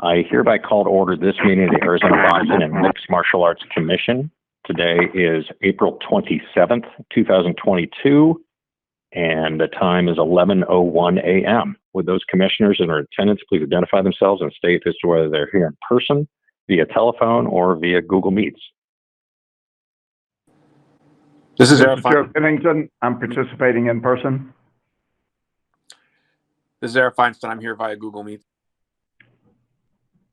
I hereby call to order this meeting of the Arizona Boxing and Mixed Martial Arts Commission. Today is April 27th, 2022, and the time is 11:01 a.m. Would those commissioners in attendance please identify themselves and state as to whether they're here in person, via telephone, or via Google Meets? This is Mr. Chair Pennington. I'm participating in person. This is Eric Feinstein. I'm here via Google Meet.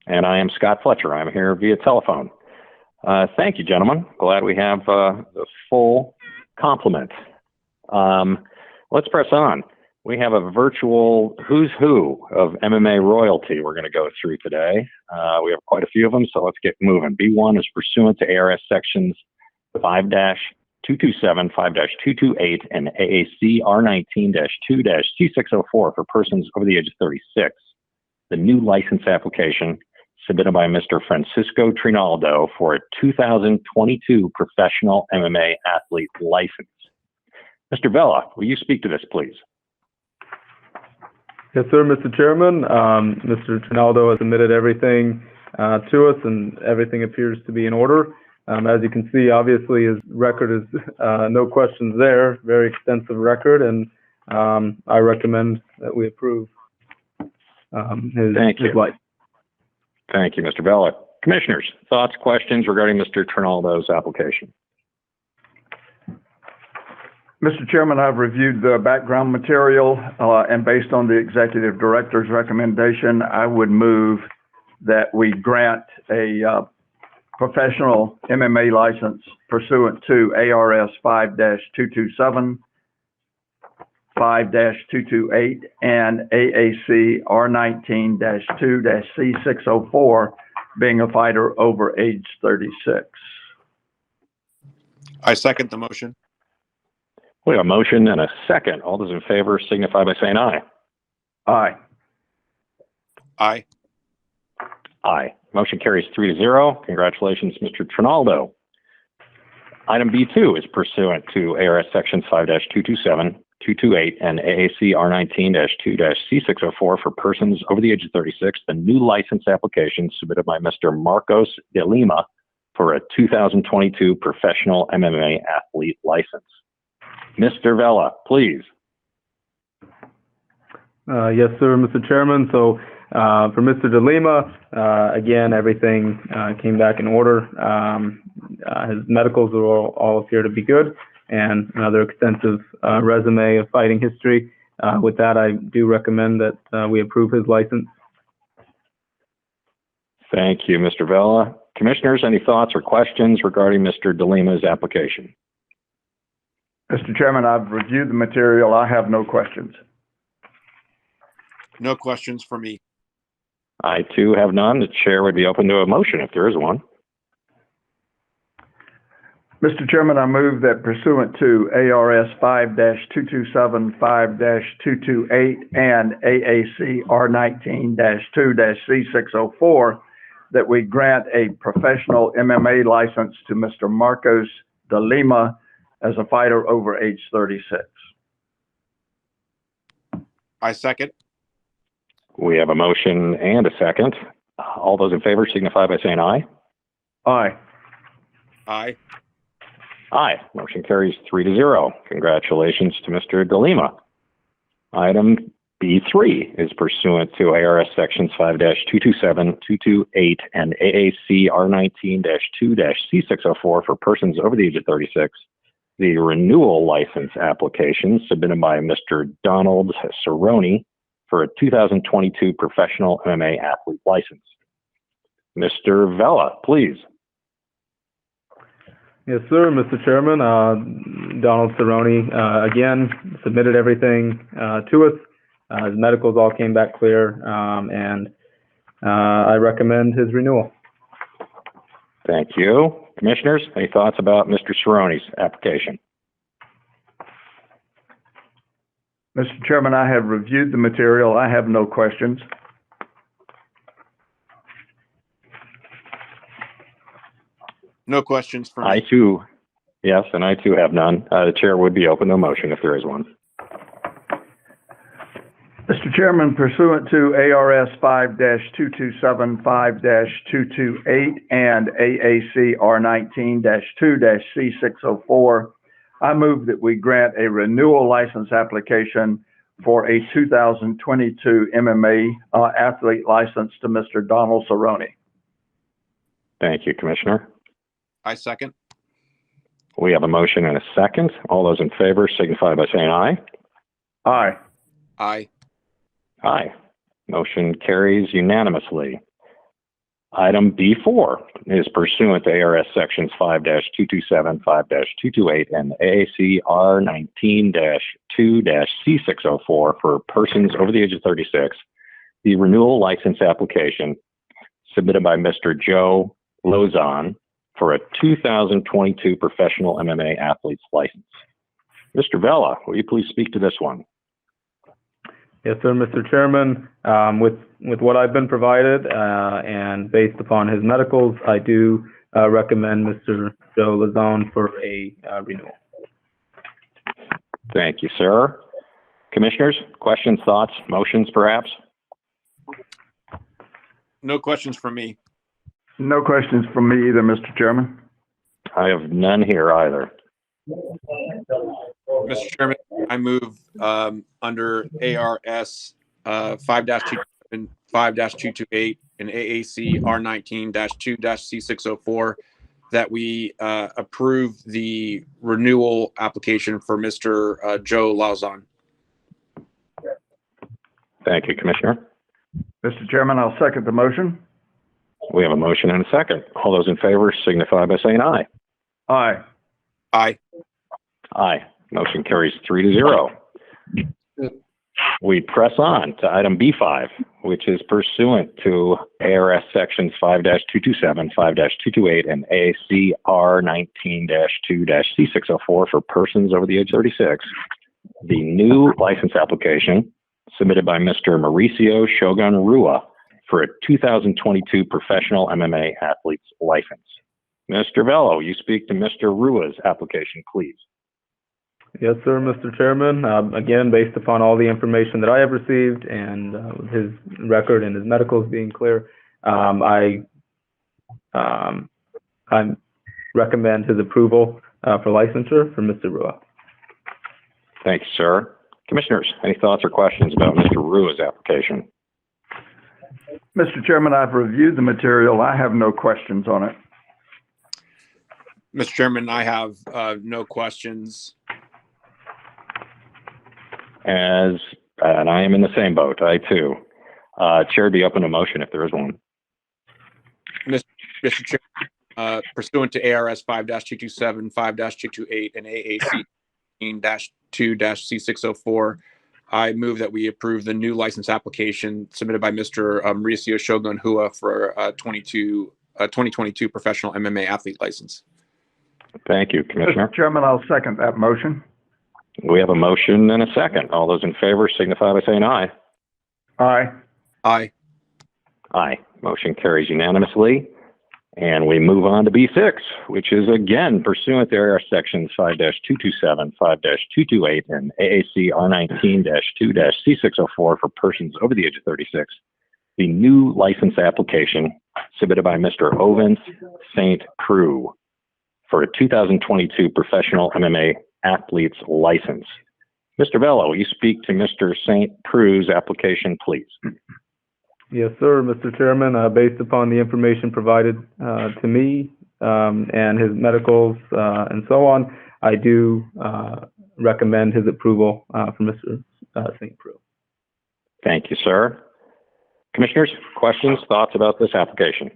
And I am Scott Fletcher. I'm here via telephone. Thank you, gentlemen. Glad we have the full complement. Let's press on. We have a virtual who's who of MMA royalty we're going to go through today. We have quite a few of them, so let's get moving. B1 is pursuant to ARS sections 5-227, 5-228, and AAC R19-2-C604 for persons over the age of 36. The new license application submitted by Mr. Francisco Trinaldo for a 2022 professional MMA athlete license. Mr. Vela, will you speak to this, please? Yes, sir, Mr. Chairman. Mr. Trinaldo has submitted everything to us, and everything appears to be in order. As you can see, obviously, his record is no questions there, very extensive record, and I recommend that we approve his license. Thank you, Mr. Vela. Commissioners, thoughts, questions regarding Mr. Trinaldo's application? Mr. Chairman, I've reviewed the background material, and based on the Executive Director's recommendation, I would move that we grant a professional MMA license pursuant to ARS 5-227, 5-228, and AAC R19-2-C604, being a fighter over age 36. I second the motion. We have a motion and a second. All those in favor signify by saying aye. Aye. Aye. Aye. Motion carries 3-0. Congratulations, Mr. Trinaldo. Item B2 is pursuant to ARS sections 5-227, 228, and AAC R19-2-C604 for persons over the age of 36. The new license application submitted by Mr. Marcos de Lima for a 2022 professional MMA athlete license. Mr. Vela, please. Yes, sir, Mr. Chairman. So for Mr. De Lima, again, everything came back in order. His medicals all appear to be good, and another extensive resume of fighting history. With that, I do recommend that we approve his license. Thank you, Mr. Vela. Commissioners, any thoughts or questions regarding Mr. De Lima's application? Mr. Chairman, I've reviewed the material. I have no questions. No questions for me. I, too, have none. The chair would be open to a motion if there is one. Mr. Chairman, I move that pursuant to ARS 5-227, 5-228, and AAC R19-2-C604, that we grant a professional MMA license to Mr. Marcos de Lima as a fighter over age 36. I second. We have a motion and a second. All those in favor signify by saying aye. Aye. Aye. Aye. Motion carries 3-0. Congratulations to Mr. De Lima. Item B3 is pursuant to ARS sections 5-227, 228, and AAC R19-2-C604 for persons over the age of 36. The renewal license application submitted by Mr. Donald Cerrone for a 2022 professional MMA athlete license. Mr. Vela, please. Yes, sir, Mr. Chairman. Donald Cerrone, again, submitted everything to us. His medicals all came back clear, and I recommend his renewal. Thank you. Commissioners, any thoughts about Mr. Cerrone's application? Mr. Chairman, I have reviewed the material. I have no questions. No questions for me. I too, yes, and I too have none. The chair would be open to a motion if there is one. Mr. Chairman, pursuant to ARS 5-2275-228 and AAC R19-2-C604, I move that we grant a renewal license application for a 2022 MMA athlete license to Mr. Donald Cerrone. Thank you, Commissioner. I second. We have a motion and a second. All those in favor signify by saying aye. Aye. Aye. Aye. Motion carries unanimously. Item B4 is pursuant to ARS Sections 5-227, 5-228, and AAC R19-2-C604 for persons over the age of 36, the renewal license application submitted by Mr. Joe Lauzon for a 2022 professional MMA athlete's license. Mr. Vella, will you please speak to this one? Yes, sir, Mr. Chairman. With what I've been provided and based upon his medicals, I do recommend Mr. Joe Lauzon for a renewal. Thank you, sir. Commissioners, questions, thoughts, motions, perhaps? No questions from me. No questions from me either, Mr. Chairman. I have none here either. Mr. Chairman, I move under ARS 5-227, 5-228, and AAC R19-2-C604 that we approve the renewal application for Mr. Joe Lauzon. Thank you, Commissioner. Mr. Chairman, I'll second the motion. We have a motion and a second. All those in favor signify by saying aye. Aye. Aye. Aye. Motion carries 3-0. We press on to item B5, which is pursuant to ARS Sections 5-227, 5-228, and AAC R19-2-C604 for persons over the age of 36. The new license application submitted by Mr. Mauricio Shogun Rua for a 2022 professional MMA athlete's license. Mr. Vella, you speak to Mr. Rua's application, please. Yes, sir, Mr. Chairman. Again, based upon all the information that I have received and his record and his medicals being clear, I recommend his approval for licensure for Mr. Rua. Thank you, sir. Commissioners, any thoughts or questions about Mr. Rua's application? Mr. Chairman, I've reviewed the material. I have no questions on it. Mr. Chairman, I have no questions. And I am in the same boat. I too. Chair would be open to motion if there is one. Mr. Chair, pursuant to ARS 5-227, 5-228, and AAC 2-C604, I move that we approve the new license application submitted by Mr. Mauricio Shogun Rua for a 2022 professional MMA athlete license. Thank you, Commissioner. Mr. Chairman, I'll second that motion. We have a motion and a second. All those in favor signify by saying aye. Aye. Aye. Aye. Motion carries unanimously. And we move on to B6, which is again pursuant to ARS Sections 5-227, 5-228, and AAC R19-2-C604 for persons over the age of 36. The new license application submitted by Mr. Ovince Saint Preux for a 2022 professional MMA athlete's license. Mr. Vella, will you speak to Mr. Saint Preux's application, please? Yes, sir, Mr. Chairman. Based upon the information provided to me and his medicals and so on, I do recommend his approval for Mr. Saint Preux. Thank you, sir. Commissioners, questions, thoughts about this application?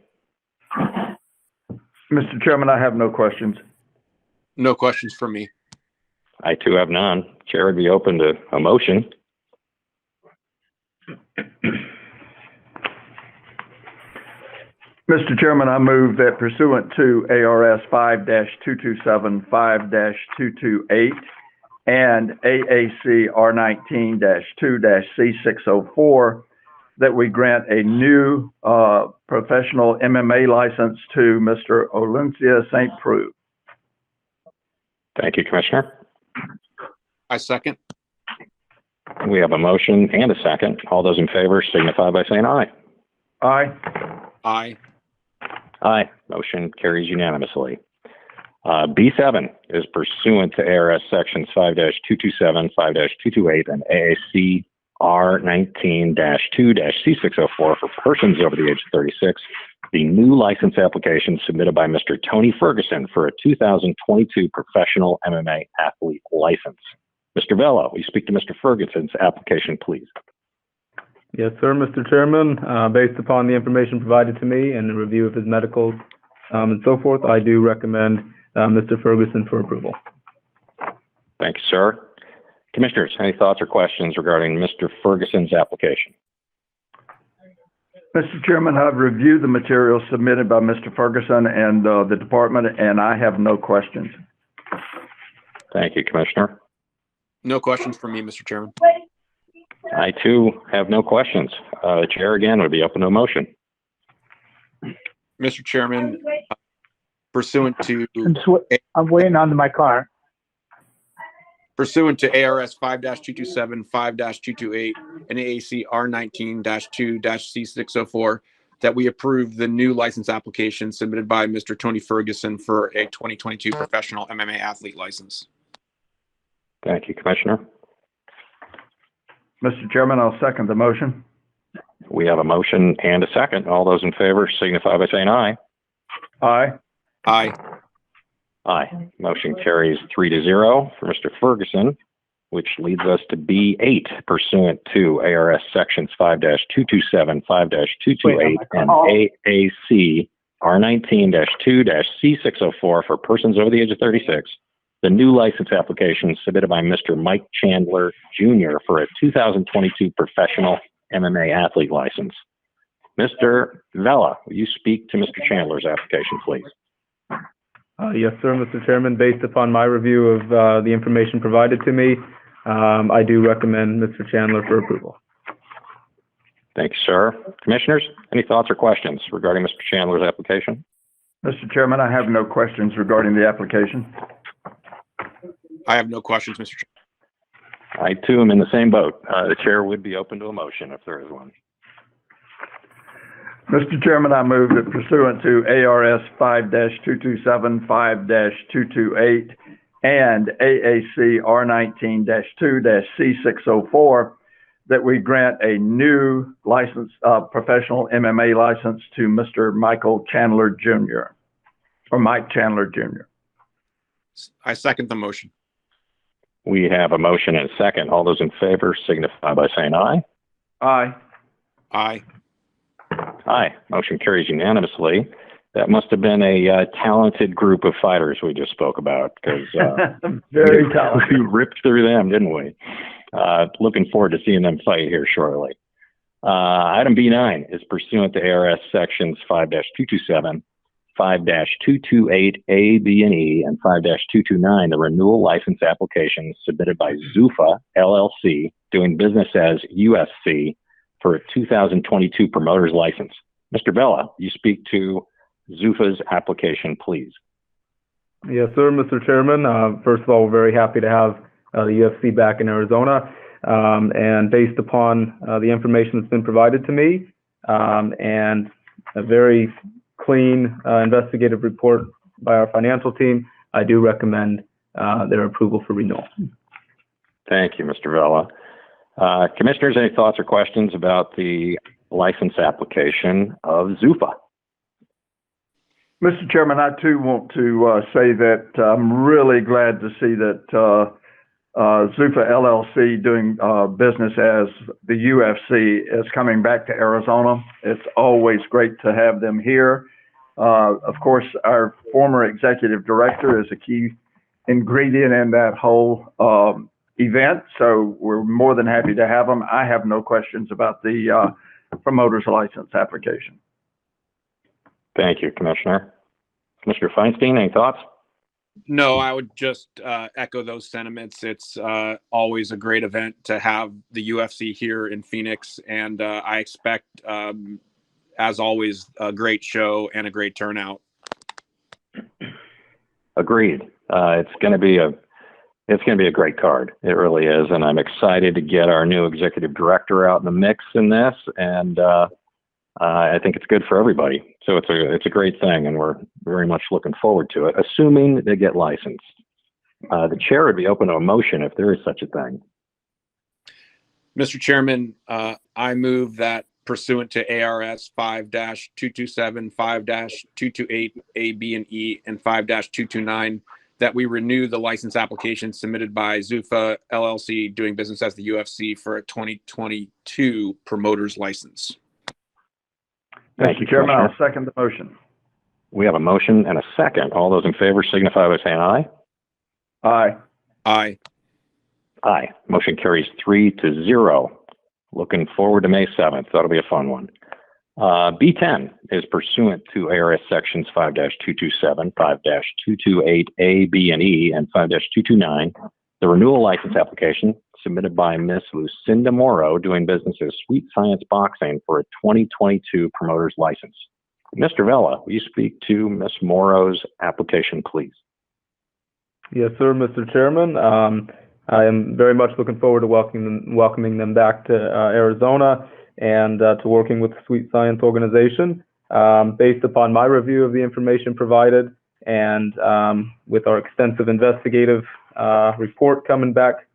Mr. Chairman, I have no questions. No questions from me. I too have none. Chair would be open to a motion. Mr. Chairman, I move that pursuant to ARS 5-227, 5-228, and AAC R19-2-C604, that we grant a new professional MMA license to Mr. Ovince Saint Preux. Thank you, Commissioner. I second. We have a motion and a second. All those in favor signify by saying aye. Aye. Aye. Aye. Motion carries unanimously. B7 is pursuant to ARS Sections 5-227, 5-228, and AAC R19-2-C604 for persons over the age of 36. The new license application submitted by Mr. Tony Ferguson for a 2022 professional MMA athlete license. Mr. Vella, will you speak to Mr. Ferguson's application, please? Yes, sir, Mr. Chairman. Based upon the information provided to me and the review of his medicals and so forth, I do recommend Mr. Ferguson for approval. Thank you, sir. Commissioners, any thoughts or questions regarding Mr. Ferguson's application? Mr. Chairman, I've reviewed the materials submitted by Mr. Ferguson and the department, and I have no questions. Thank you, Commissioner. No questions from me, Mr. Chairman. I, too, have no questions. The chair, again, would be open to a motion. Mr. Chairman, pursuant to I'm waiting on my car. Pursuant to ARS 5-227, 5-228, and AAC R19-2-C604, that we approve the new license application submitted by Mr. Tony Ferguson for a 2022 professional MMA athlete license. Thank you, Commissioner. Mr. Chairman, I'll second the motion. We have a motion and a second. All those in favor signify by saying aye. Aye. Aye. Aye. Motion carries 3-0 for Mr. Ferguson, which leads us to B8, pursuant to ARS Sections 5-227, 5-228, and AAC R19-2-C604 for persons over the age of 36. The new license application submitted by Mr. Mike Chandler, Jr. for a 2022 professional MMA athlete license. Mr. Vella, will you speak to Mr. Chandler's application, please? Yes, sir, Mr. Chairman. Based upon my review of the information provided to me, I do recommend Mr. Chandler for approval. Thank you, sir. Commissioners, any thoughts or questions regarding Mr. Chandler's application? Mr. Chairman, I have no questions regarding the application. I have no questions, Mr. Chairman. I, too, am in the same boat. The chair would be open to a motion if there is one. Mr. Chairman, I move that pursuant to ARS 5-227, 5-228, and AAC R19-2-C604, that we grant a new license, professional MMA license to Mr. Michael Chandler Jr., or Mike Chandler Jr. I second the motion. We have a motion and a second. All those in favor signify by saying aye. Aye. Aye. Aye. Motion carries unanimously. That must have been a talented group of fighters we just spoke about, because very talented. We ripped through them, didn't we? Looking forward to seeing them fight here shortly. Item B9 is pursuant to ARS Sections 5-227, 5-228 A, B, and E, and 5-229, the renewal license application submitted by Zuffa, LLC, doing business as UFC, for a 2022 promoter's license. Mr. Vella, you speak to Zuffa's application, please. Yes, sir, Mr. Chairman. First of all, we're very happy to have the UFC back in Arizona. And based upon the information that's been provided to me and a very clean investigative report by our financial team, I do recommend their approval for renewal. Thank you, Mr. Vella. Commissioners, any thoughts or questions about the license application of Zuffa? Mr. Chairman, I too want to say that I'm really glad to see that Zuffa LLC, doing business as the UFC, is coming back to Arizona. It's always great to have them here. Of course, our former executive director is a key ingredient in that whole event, so we're more than happy to have them. I have no questions about the promoter's license application. Thank you, Commissioner. Commissioner Feinstein, any thoughts? No, I would just echo those sentiments. It's always a great event to have the UFC here in Phoenix, and I expect, as always, a great show and a great turnout. Agreed. It's going to be a It's going to be a great card. It really is. And I'm excited to get our new executive director out in the mix in this. And I think it's good for everybody. So it's a great thing. And we're very much looking forward to it, assuming they get licensed. The chair would be open to a motion if there is such a thing. Mr. Chairman, I move that pursuant to ARS 5-227, 5-228, A, B, and E, and 5-229, that we renew the license application submitted by Zuffa LLC, doing business as the UFC, for a 2022 promoter's license. Thank you, Chairman. Commissioner. I'll second the motion. We have a motion and a second. All those in favor signify by saying aye. Aye. Aye. Aye. Motion carries 3-0. Looking forward to May 7th. That'll be a fun one. B10 is pursuant to ARS sections 5-227, 5-228, A, B, and E, and 5-229, the renewal license application submitted by Miss Lucindia Morrow, doing business as Sweet Science Boxing, for a 2022 promoter's license. Mr. Vella, will you speak to Miss Morrow's application, please? Yes, sir, Mr. Chairman. I am very much looking forward to welcoming them back to Arizona and to working with the Sweet Science organization. Based upon my review of the information provided and with our extensive investigative report coming back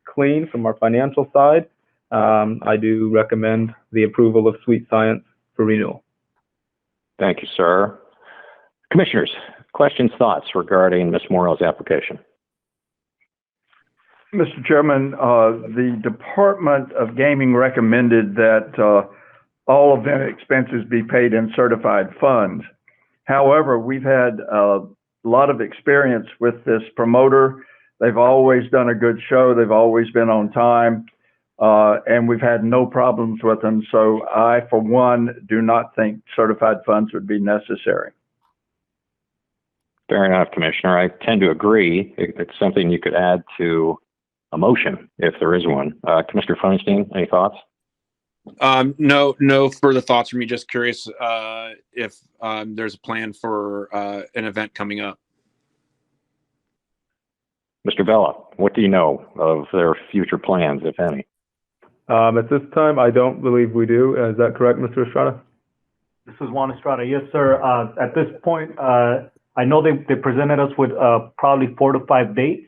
clean from our financial side, I do recommend the approval of Sweet Science for renewal. Thank you, sir. Commissioners, questions, thoughts regarding Ms. Morrow's application? Mr. Chairman, the Department of Gaming recommended that all event expenses be paid in certified funds. However, we've had a lot of experience with this promoter. They've always done a good show. They've always been on time, and we've had no problems with them. So I, for one, do not think certified funds would be necessary. Fair enough, Commissioner. I tend to agree. It's something you could add to a motion if there is one. Commissioner Feinstein, any thoughts? No further thoughts from me. Just curious if there's a plan for an event coming up. Mr. Vella, what do you know of their future plans, if any? At this time, I don't believe we do. Is that correct, Mr. Estrada? This is Juan Estrada. Yes, sir. At this point, I know they presented us with probably 4 to 5 dates.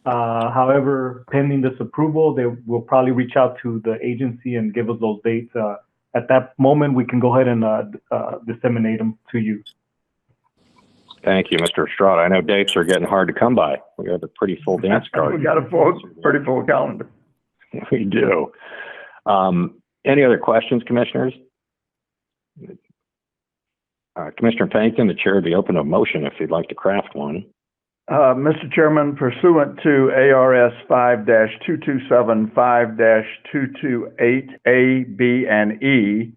However, pending this approval, they will probably reach out to the agency and give us those dates. At that moment, we can go ahead and disseminate them to you. Thank you, Mr. Estrada. I know dates are getting hard to come by. We have a pretty full dance card. We got a pretty full calendar. We do. Any other questions, commissioners? Commissioner Pennington, the chair would be open to a motion if you'd like to craft one. Mr. Chairman, pursuant to ARS 5-227, 5-228, A, B, and E,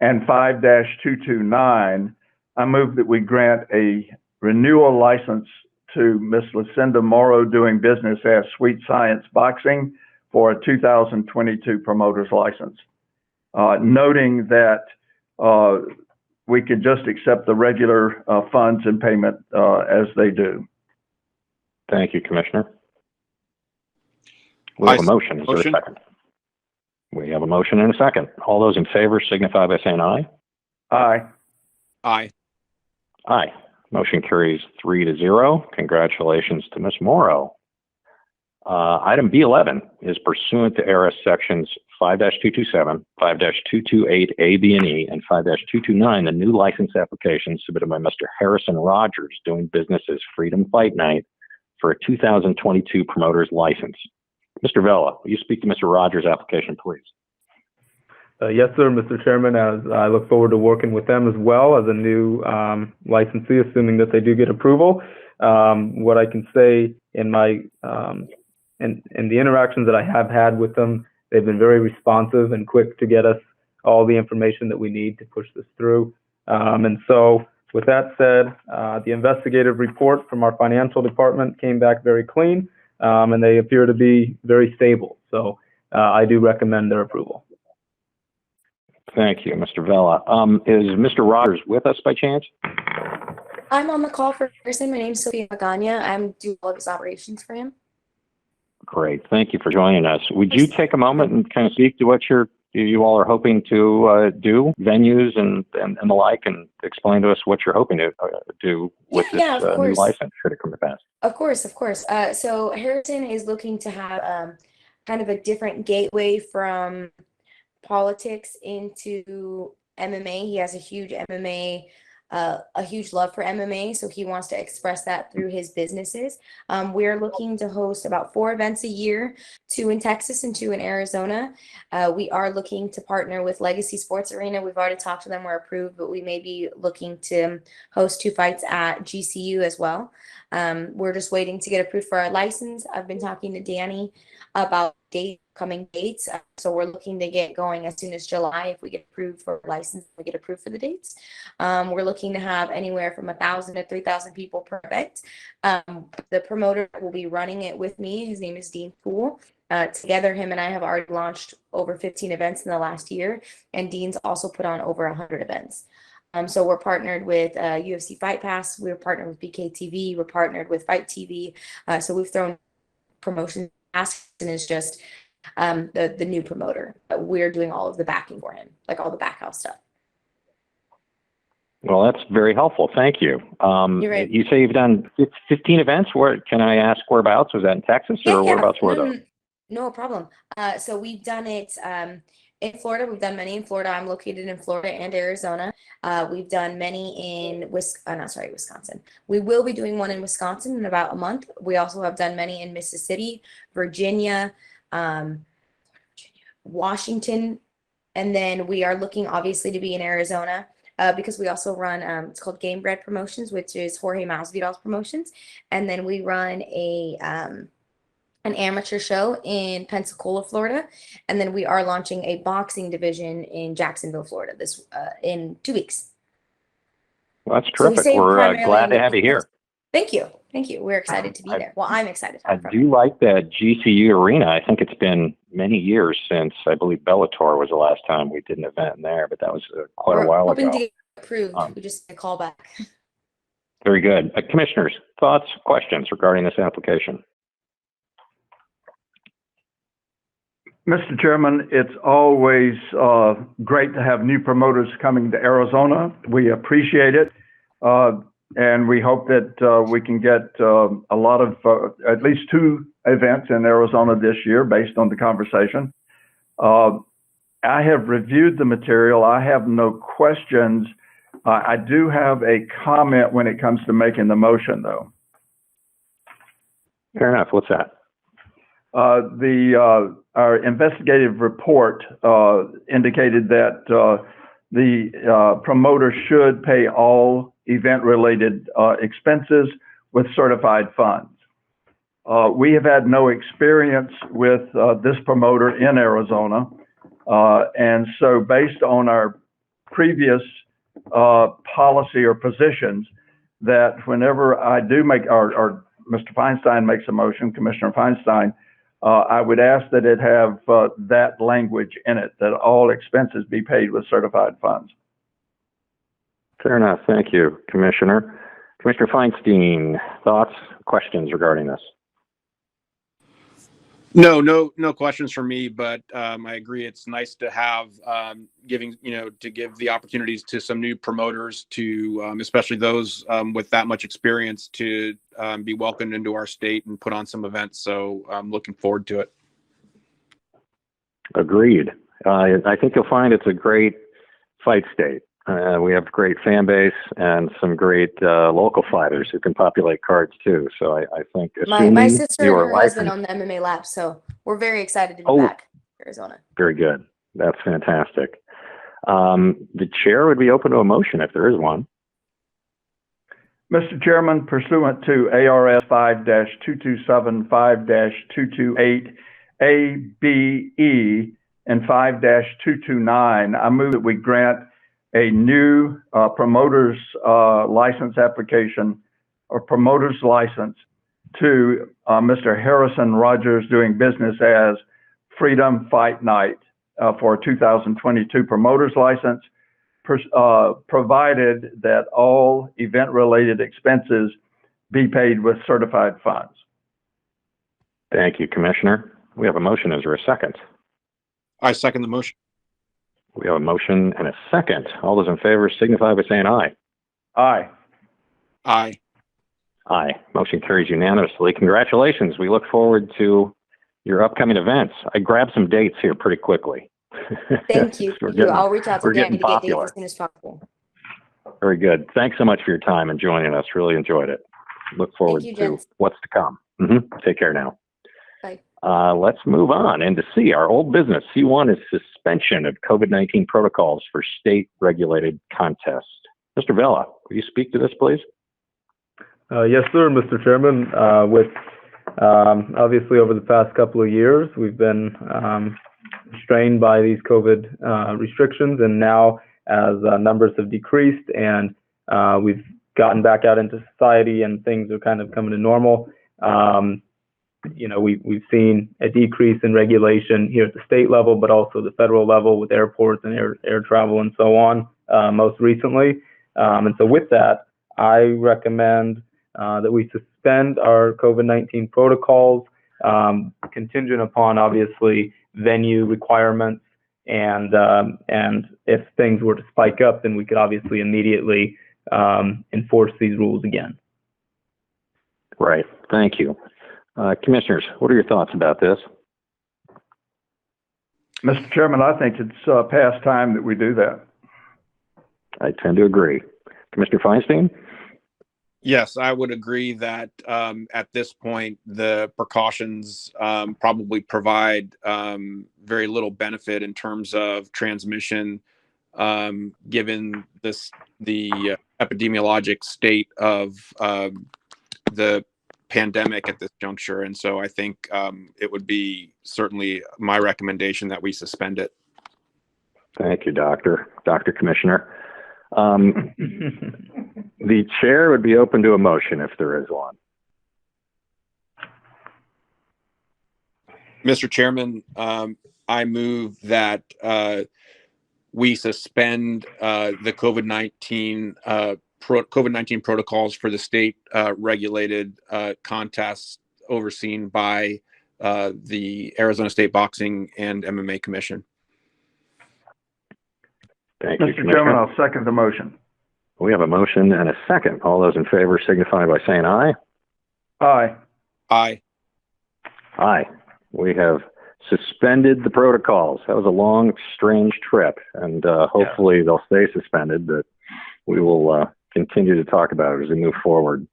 and 5-229, I move that we grant a renewal license to Ms. Lucindia Morrow, doing business as Sweet Science Boxing, for a 2022 promoter's license. Noting that we could just accept the regular funds and payment as they do. Thank you, Commissioner. We have a motion. Is there a second? We have a motion and a second. All those in favor signify by saying aye. Aye. Aye. Aye. Motion carries 3-0. Congratulations to Ms. Morrow. Item B11 is pursuant to ARS sections 5-227, 5-228, A, B, and E, and 5-229, the new license application submitted by Mr. Harrison Rodgers, doing business as Freedom Fight Night, for a 2022 promoter's license. Mr. Vella, will you speak to Mr. Rodgers' application, please? Yes, sir, Mr. Chairman. As I look forward to working with them as well as a new licensee, assuming that they do get approval. What I can say in my in the interactions that I have had with them, they've been very responsive and quick to get us all the information that we need to push this through. And so, with that said, the investigative report from our financial department came back very clean, and they appear to be very stable. So I do recommend their approval. Thank you, Mr. Vella. Is Mr. Rodgers with us by chance? I'm on the call for Ferguson. My name's Sophia Magana. I'm doing all of his operations for him. Great. Thank you for joining us. Would you take a moment and kind of speak to what you all are hoping to do, venues and the like, and explain to us what you're hoping to do with this new license, should it come to pass? Of course. So Harrison is looking to have kind of a different gateway from politics into MMA. He has a huge MMA, a huge love for MMA, so he wants to express that through his businesses. We're looking to host about 4 events a year, 2 in Texas and 2 in Arizona. We are looking to partner with Legacy Sports Arena. We've already talked to them, we're approved, but we may be looking to host 2 fights at GCU as well. We're just waiting to get approved for our license. I've been talking to Danny about coming dates. So we're looking to get going as soon as July. If we get approved for a license, we get approved for the dates. We're looking to have anywhere from 1,000 to 3,000 people per event. The promoter will be running it with me. His name is Dean Poole. Together, him and I have already launched over 15 events in the last year, and Dean's also put on over 100 events. So we're partnered with UFC Fight Pass. We're partnered with BKTV. We're partnered with Fight TV. So we've thrown promotions. Aston is just the new promoter. We're doing all of the backing for him, like all the back house stuff. Well, that's very helpful. Thank you. You're right. You say you've done 15 events. Where can I ask whereabouts? Was that in Texas or whereabouts were those? No problem. So we've done it in Florida. We've done many in Florida. I'm located in Florida and Arizona. We've done many in Wisconsin. We will be doing one in Wisconsin in about a month. We also have done many in Mississippi, Virginia, Washington, and then we are looking obviously to be in Arizona because we also run it's called Game Bread Promotions, which is Jorge Masvidal's promotions, and then we run an amateur show in Pensacola, Florida, and then we are launching a boxing division in Jacksonville, Florida this in 2 weeks. Well, that's terrific. So we're glad to have you here. Thank you. We're excited to be there. Well, I'm excited. I do like that GCU arena. I think it's been many years since, I believe Bellator was the last time we did an event in there, but that was quite a while ago. We're hoping to get approved. We just call back. Very good. Commissioners, thoughts, questions regarding this application? Mr. Chairman, it's always great to have new promoters coming to Arizona. We appreciate it, and we hope that we can get a lot of, at least 2 events in Arizona this year based on the conversation. I have reviewed the material. I have no questions. I do have a comment when it comes to making the motion, though. Fair enough. What's that? Our investigative report indicated that the promoter should pay all event-related expenses with certified funds. We have had no experience with this promoter in Arizona, and so based on our previous policy or positions, that whenever I do make, or Mr. Feinstein makes a motion, Commissioner Feinstein, I would ask that it have that language in it, that all expenses be paid with certified funds. Fair enough. Thank you, Commissioner. Commissioner Feinstein, thoughts, questions regarding this? No questions from me, but I agree. It's nice to have to give the opportunities to some new promoters to, especially those with that much experience, to be welcomed into our state and put on some events. So I'm looking forward to it. Agreed. I think you'll find it's a great fight state. We have a great fan base and some great local fighters who can populate cards too. So I think my sister and her husband on the MMA lap, so we're very excited to be back in Arizona. Very good. That's fantastic. The chair would be open to a motion if there is one. Mr. Chairman, pursuant to ARS 5-227, 5-228, A, B, E, and 5-229, I move that we grant a new promoter's license application or promoter's license to Mr. Harrison Rodgers, doing business as Freedom Fight Night for 2022 promoter's license, provided that all event-related expenses be paid with certified funds. Thank you, Commissioner. We have a motion. Is there a second? I second the motion. We have a motion and a second. All those in favor signify by saying aye. Aye. Aye. Aye. Motion carries unanimously. Congratulations. We look forward to your upcoming events. I grabbed some dates here pretty quickly. Thank you. I'll reach out to Danny to get dates as soon as possible. Very good. Thanks so much for your time and joining us. Really enjoyed it. Look forward to what's to come. Take care now. Bye. Let's move on and to C, our old business. C1 is suspension of COVID-19 protocols for state-regulated contests. Mr. Vela, will you speak to this, please? Yes, sir, Mr. Chairman. Obviously, over the past couple of years, we've been strained by these COVID restrictions, and now as numbers have decreased and we've gotten back out into society and things are kind of coming to normal, we've seen a decrease in regulation here at the state level, but also the federal level with airports and air travel and so on, most recently. And so with that, I recommend that we suspend our COVID-19 protocols, contingent upon, obviously, venue requirements. And if things were to spike up, then we could obviously immediately enforce these rules again. Right. Thank you. Commissioners, what are your thoughts about this? Mr. Chairman, I think it's past time that we do that. I tend to agree. Commissioner Feinstein? Yes, I would agree that at this point, the precautions probably provide very little benefit in terms of transmission, given the epidemiologic state of the pandemic at this juncture. And so I think it would be certainly my recommendation that we suspend it. Thank you, Dr. Commissioner. The chair would be open to a motion if there is one. Mr. Chairman, I move that we suspend the COVID-19 protocols for the state regulated contests overseen by the Arizona State Boxing and MMA Commission. Thank you, Mr. Chairman, I'll second the motion. We have a motion and a second. All those in favor signify by saying aye. Aye. Aye. Aye. We have suspended the protocols. That was a long, strange trip, and hopefully they'll stay suspended, but we will continue to talk about it as we move forward.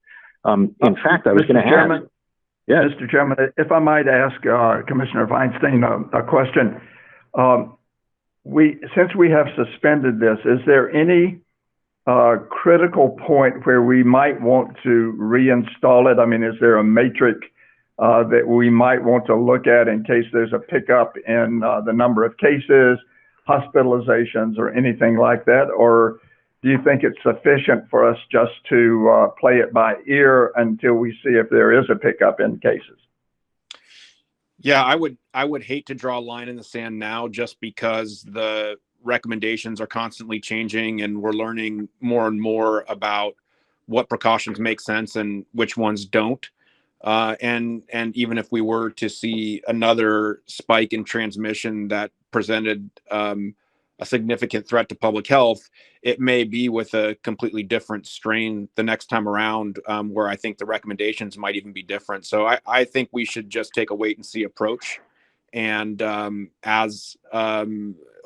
In fact, I was going to ask. Yes. Mr. Chairman, if I might ask Commissioner Feinstein a question. Since we have suspended this, is there any critical point where we might want to reinstall it? I mean, is there a matrix that we might want to look at in case there's a pickup in the number of cases, hospitalizations, or anything like that? Or do you think it's sufficient for us just to play it by ear until we see if there is a pickup in cases? Yeah, I would hate to draw a line in the sand now, just because the recommendations are constantly changing and we're learning more and more about what precautions make sense and which ones don't. And even if we were to see another spike in transmission that presented a significant threat to public health, it may be with a completely different strain the next time around, where I think the recommendations might even be different. So I think we should just take a wait and see approach. And as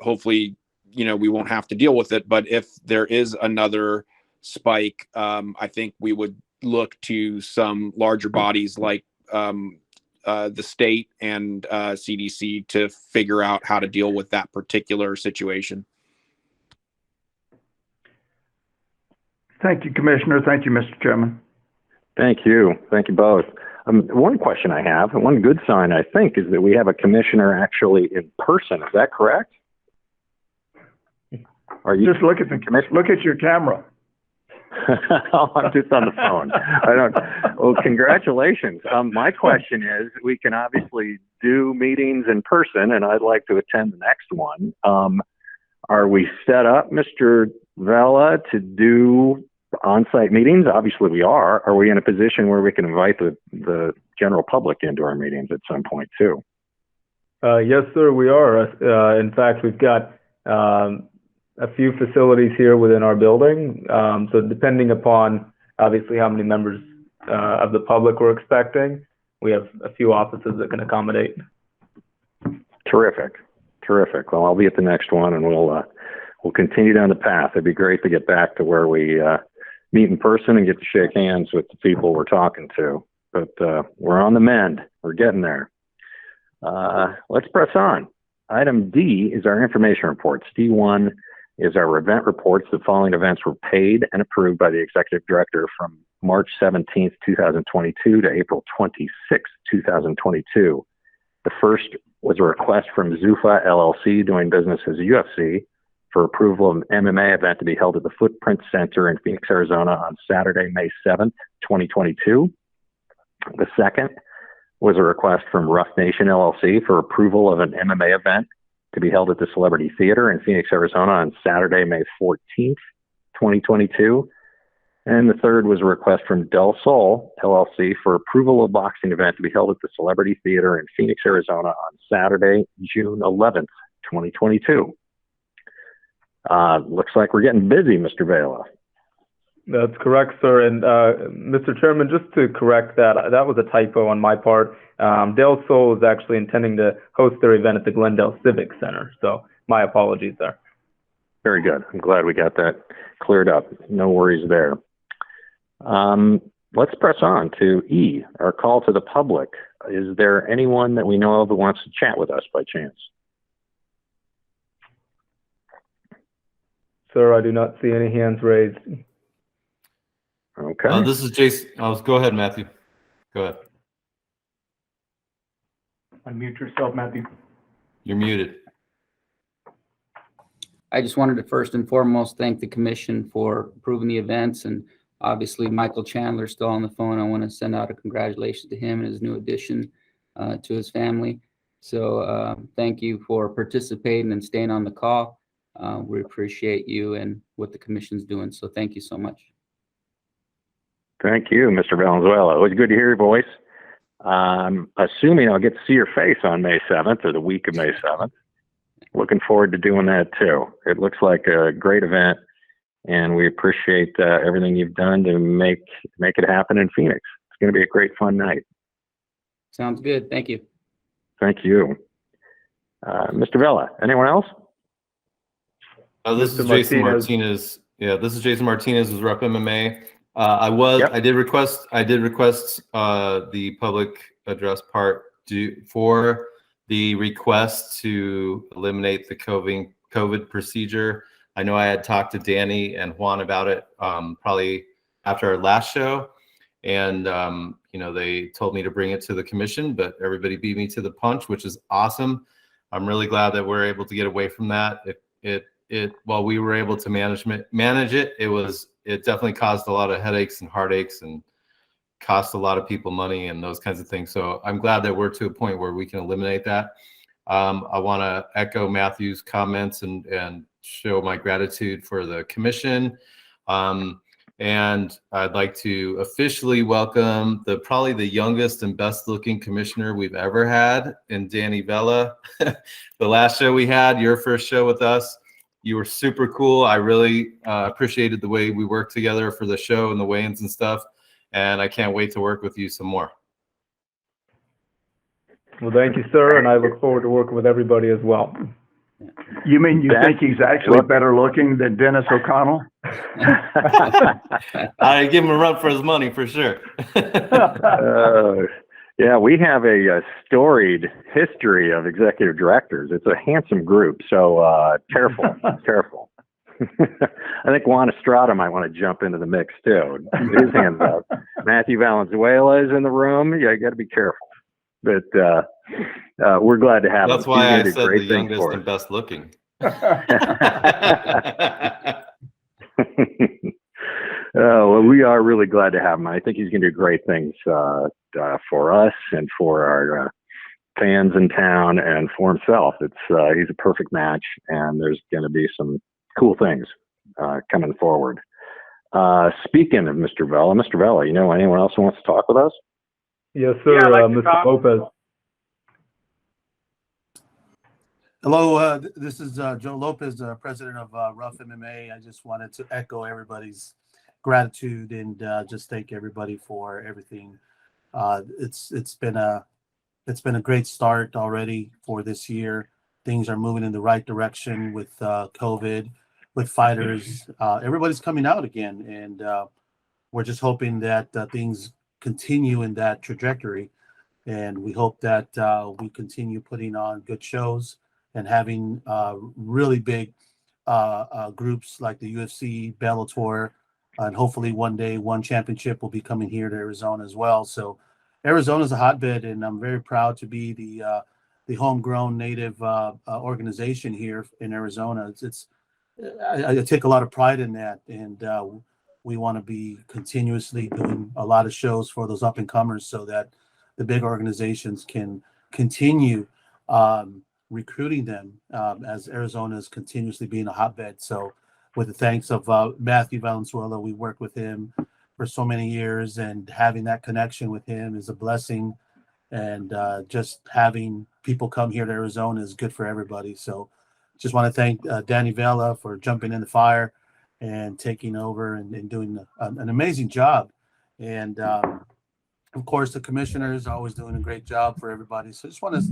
hopefully, we won't have to deal with it. But if there is another spike, I think we would look to some larger bodies like the state and CDC to figure out how to deal with that particular situation. Thank you, Commissioner. Thank you, Mr. Chairman. Thank you. Thank you both. One question I have, and one good sign, I think, is that we have a commissioner actually in person. Is that correct? Are you just look at your camera? I'm just on the phone. Well, congratulations. My question is, we can obviously do meetings in person, and I'd like to attend the next one. Are we set up, Mr. Vela, to do on-site meetings? Obviously we are. Are we in a position where we can invite the general public into our meetings at some point too? Yes, sir, we are. In fact, we've got a few facilities here within our building. So depending upon obviously how many members of the public we're expecting, we have a few offices that can accommodate. Terrific. Terrific. Well, I'll be at the next one, and we'll continue down the path. It'd be great to get back to where we meet in person and get to shake hands with the people we're talking to. But we're on the mend. We're getting there. Let's press on. Item D is our information reports. D1 is our event reports. The following events were paid and approved by the executive director from March 17th, 2022 to April 26th, 2022. The first was a request from Zuffa LLC, doing business as UFC, for approval of an MMA event to be held at the Footprint Center in Phoenix, Arizona on Saturday, May 7th, 2022. The second was a request from RUF Nation LLC for approval of an MMA event to be held at the Celebrity Theater in Phoenix, Arizona on Saturday, May 14th, 2022. And the third was a request from Del Sol LLC for approval of a boxing event to be held at the Celebrity Theater in Phoenix, Arizona on Saturday, June 11th, 2022. Looks like we're getting busy, Mr. Vela. That's correct, sir. And Mr. Chairman, just to correct that, that was a typo on my part. Del Sol is actually intending to host their event at the Glendale Civic Center. So my apologies there. Very good. I'm glad we got that cleared up. No worries there. Let's press on to E, our call to the public. Is there anyone that we know of who wants to chat with us by chance? Sir, I do not see any hands raised. Okay. This is Jason. Go ahead, Matthew. Go ahead. Unmute yourself, Matthew. You're muted. I just wanted to first and foremost thank the commission for approving the events, and obviously Michael Chandler still on the phone. I want to send out a congratulations to him and his new addition to his family. So thank you for participating and staying on the call. We appreciate you and what the commission's doing. So thank you so much. Thank you, Mr. Valenzuela. It was good to hear your voice. Assuming I'll get to see your face on May 7th or the week of May 7th. Looking forward to doing that too. It looks like a great event, and we appreciate everything you've done to make it happen in Phoenix. It's going to be a great, fun night. Sounds good. Thank you. Thank you. Mr. Vela, anyone else? This is Jason Martinez. Yeah, this is Jason Martinez with RUF MMA. I did request the public address part for the request to eliminate the COVID procedure. I know I had talked to Danny and Juan about it probably after our last show, and they told me to bring it to the commission, but everybody beat me to the punch, which is awesome. I'm really glad that we're able to get away from that. While we were able to manage it, it definitely caused a lot of headaches and heartaches and cost a lot of people money and those kinds of things. So I'm glad that we're to a point where we can eliminate that. I want to echo Matthew's comments and show my gratitude for the commission. And I'd like to officially welcome probably the youngest and best looking commissioner we've ever had in Danny Vela. The last show we had, your first show with us, you were super cool. I really appreciated the way we worked together for the show and the weigh-ins and stuff. And I can't wait to work with you some more. Well, thank you, sir. And I look forward to working with everybody as well. You mean you think he's actually better looking than Dennis O'Connell? I give him a run for his money for sure. Yeah, we have a storied history of executive directors. It's a handsome group, so careful, careful. I think Juan Estrada might want to jump into the mix too. His hands up. Matthew Valenzuela is in the room. Yeah, you got to be careful. But we're glad to have him. That's why I said the youngest and best looking. Well, we are really glad to have him. I think he's going to do great things for us and for our fans in town and for himself. He's a perfect match, and there's going to be some cool things coming forward. Speaking of Mr. Vela, you know anyone else who wants to talk with us? Yes, sir. Yeah, I'd like to Mr. talk. Lopez. Hello, this is Joe Lopez, president of RUF MMA. I just wanted to echo everybody's gratitude and just thank everybody for everything. It's been a great start already for this year. Things are moving in the right direction with COVID, with fighters. Everybody's coming out again, and we're just hoping that things continue in that trajectory. And we hope that we continue putting on good shows and having really big groups like the UFC, Bellator, and hopefully one day one championship will be coming here to Arizona as well. So Arizona is a hotbed, and I'm very proud to be the homegrown native organization here in Arizona. I take a lot of pride in that, and we want to be continuously doing a lot of shows for those up and comers so that the big organizations can continue recruiting them as Arizona is continuously being a hotbed. So with the thanks of Matthew Valenzuela, we worked with him for so many years, and having that connection with him is a blessing. And just having people come here to Arizona is good for everybody. So just want to thank Danny Vela for jumping in the fire and taking over and doing an amazing job. And of course, the commissioners are always doing a great job for everybody. So I just want to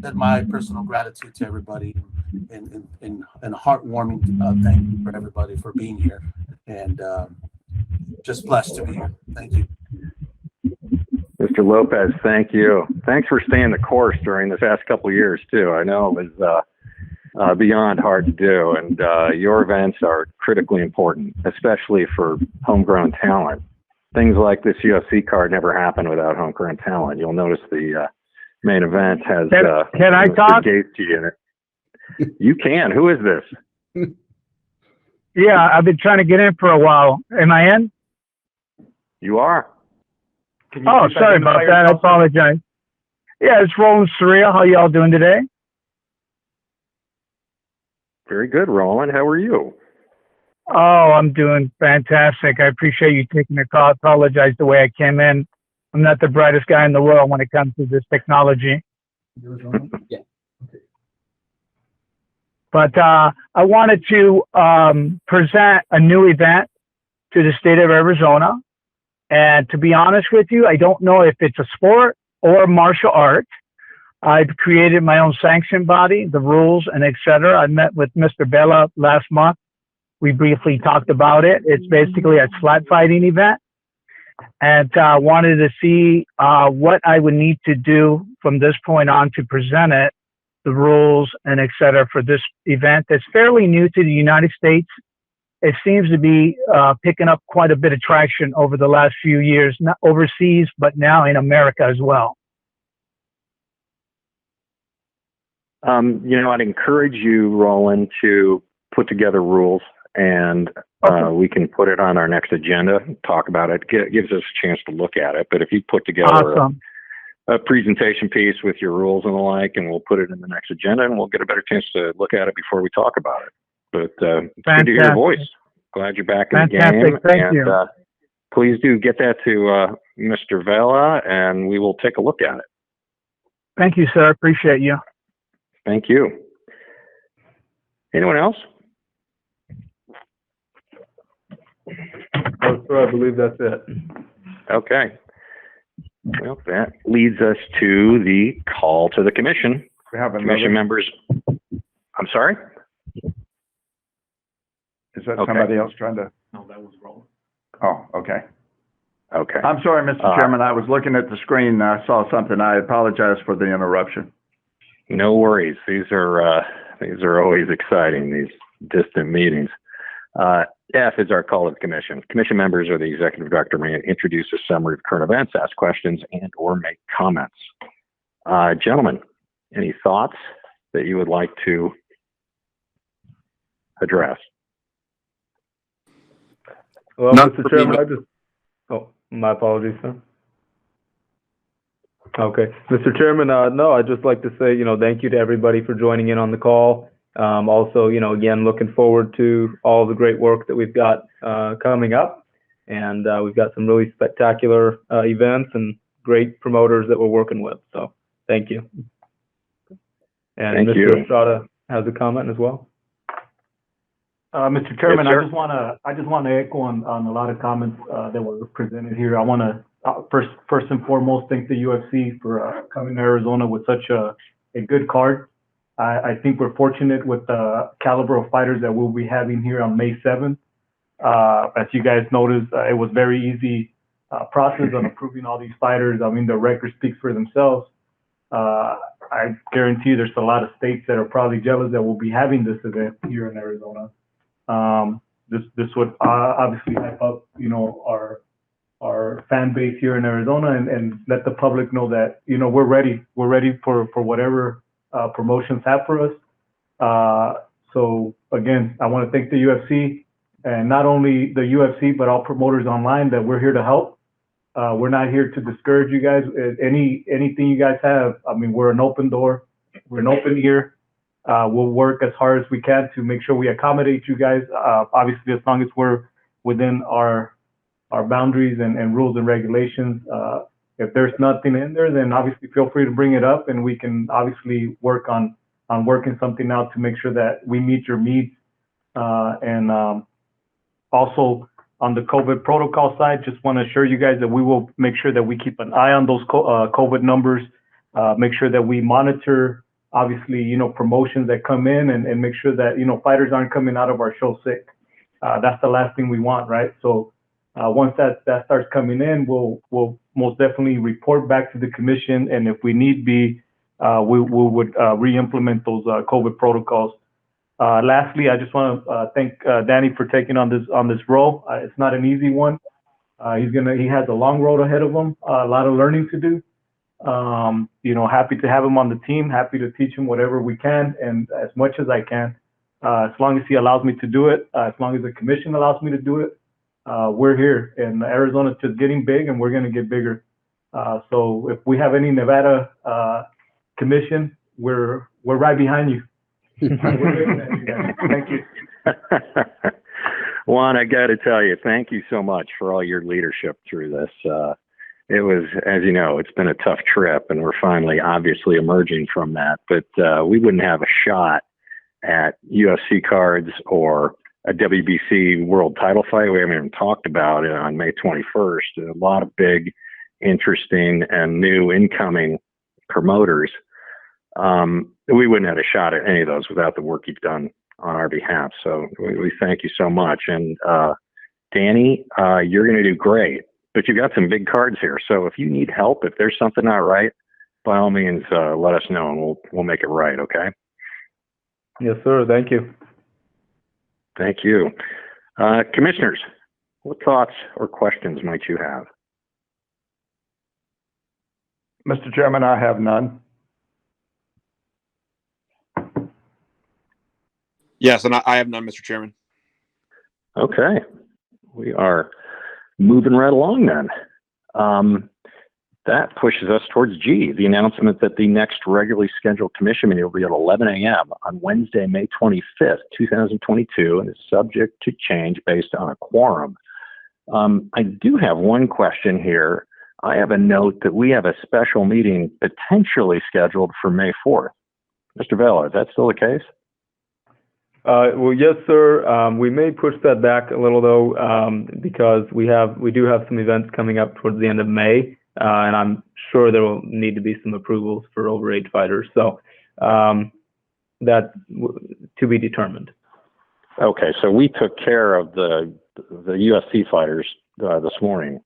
send my personal gratitude to everybody and a heartwarming thank you for everybody for being here. And just blessed to be here. Thank you. Mr. Lopez, thank you. Thanks for staying the course during the past couple of years, too. I know it was beyond hard to do, and your events are critically important, especially for homegrown talent. Things like this UFC card never happen without homegrown talent. You'll notice the main event has Can I Mr. talk? Gaethje in it. You can. Who is this? Yeah, I've been trying to get in for a while. Am I in? You are. Oh, sorry about that. I apologize. Yeah, it's Roland Surreal. How y'all doing today? Very good, Roland. How are you? Oh, I'm doing fantastic. I appreciate you taking the call. I apologize the way I came in. I'm not the brightest guy in the world when it comes to this technology. Yeah. But I wanted to present a new event to the state of Arizona. And to be honest with you, I don't know if it's a sport or martial art. I've created my own sanction body, the rules, and etc. I met with Mr. Bella last month. We briefly talked about it. It's basically a flat fighting event. And wanted to see what I would need to do from this point on to present it, the rules, and etc. for this event that's fairly new to the United States. It seems to be picking up quite a bit of traction over the last few years, not overseas, but now in America as well. I'd encourage you, Roland, to put together rules, and we can put it on our next agenda, talk about it. It gives us a chance to look at it. But if you put together a presentation piece with your rules and the like, and we'll put it in the next agenda, and we'll get a better chance to look at it before we talk about it. But it's good to hear your voice. Glad you're back in the game. Thank you. Please do get that to Mr. Vela, and we will take a look at it. Thank you, sir. Appreciate you. Thank you. Anyone else? Oh, sir, I believe that's it. Okay. Well, that leads us to the call to the commission. We have Commission members. I'm sorry? Is that somebody else trying to? No, that was Roland. Oh, okay. Okay. I'm sorry, Mr. Chairman. I was looking at the screen. I saw something. I apologize for the interruption. No worries. These are always exciting, these distant meetings. F is our call to the commission. Commission members or the executive director may introduce a summary of current events, ask questions, and or make comments. Gentlemen, any thoughts that you would like to address? Well, Mr. Chairman, my apologies, sir. Okay. Mr. Chairman, no, I'd just like to say, thank you to everybody for joining in on the call. Also, again, looking forward to all the great work that we've got coming up. And we've got some really spectacular events and great promoters that we're working with. So thank you. And Thank Mr. you. Estrada has a comment as well. Mr. Chairman, Yes, sir. I just want to echo on a lot of comments that were presented here. I want to first and foremost thank the UFC for coming to Arizona with such a good card. I think we're fortunate with the caliber of fighters that we'll be having here on May 7th. As you guys noticed, it was very easy process on approving all these fighters. I mean, the record speaks for themselves. I guarantee there's a lot of states that are probably jealous that we'll be having this event here in Arizona. This would obviously hype up, our fan base here in Arizona and let the public know that, we're ready. We're ready for whatever promotions have for us. So again, I want to thank the UFC and not only the UFC, but all promoters online that we're here to help. We're not here to discourage you guys. Anything you guys have, I mean, we're an open door. We're an open ear. We'll work as hard as we can to make sure we accommodate you guys. Obviously, as long as we're within our boundaries and rules and regulations. If there's nothing in there, then obviously feel free to bring it up, and we can obviously work on working something out to make sure that we meet your needs. And also on the COVID protocol side, just want to assure you guys that we will make sure that we keep an eye on those COVID numbers, make sure that we monitor, obviously, promotions that come in and make sure that, fighters aren't coming out of our show sick. That's the last thing we want, right? So once that starts coming in, we'll most definitely report back to the commission. And if we need be, we would re-implement those COVID protocols. Lastly, I just want to thank Danny for taking on this role. It's not an easy one. He has a long road ahead of him, a lot of learning to do. Happy to have him on the team, happy to teach him whatever we can and as much as I can, as long as he allows me to do it, as long as the commission allows me to do it. We're here, and Arizona's just getting big, and we're going to get bigger. So if we have any Nevada commission, we're right behind you. Thank you. Juan, I got to tell you, thank you so much for all your leadership through this. It was, as you know, it's been a tough trip, and we're finally obviously emerging from that. But we wouldn't have a shot at UFC cards or a WBC world title fight. We haven't even talked about it on May 21st. A lot of big, interesting, and new incoming promoters. We wouldn't have a shot at any of those without the work you've done on our behalf. So we thank you so much. And Danny, you're going to do great. But you've got some big cards here. So if you need help, if there's something not right, by all means, let us know and we'll make it right, okay? Yes, sir. Thank you. Thank you. Commissioners, what thoughts or questions might you have? Mr. Chairman, I have none. Yes, and I have none, Mr. Chairman. Okay. We are moving right along then. That pushes us towards G, the announcement that the next regularly scheduled commission meeting will be at 11 a.m. on Wednesday, May 25th, 2022, and is subject to change based on a quorum. I do have one question here. I have a note that we have a special meeting potentially scheduled for May 4th. Mr. Vela, is that still the case? Well, yes, sir. We may push that back a little though, because we do have some events coming up towards the end of May, and I'm sure there will need to be some approvals for overage fighters. So that to be determined. Okay, so we took care of the UFC fighters this morning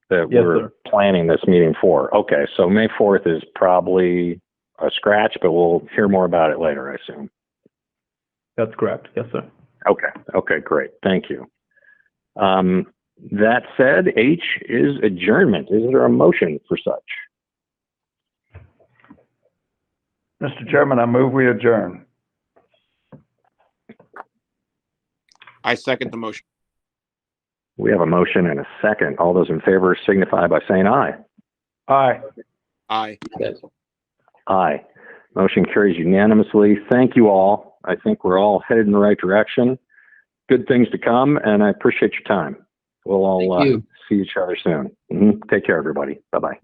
that Yes, we're sir. planning this meeting for. Okay, so May 4th is probably a scratch, but we'll hear more about it later, I assume. That's correct. Yes, sir. Okay, great. Thank you. That said, H is adjournment. Is there a motion for such? Mr. Chairman, I move we adjourn. I second the motion. We have a motion and a second. All those in favor signify by saying aye. Aye. Aye. Yes. Aye. Motion carries unanimously. Thank you all. I think we're all headed in the right direction. Good things to come, and I appreciate your time. We'll all Thank you. see each other soon. Take care, everybody. Bye-bye.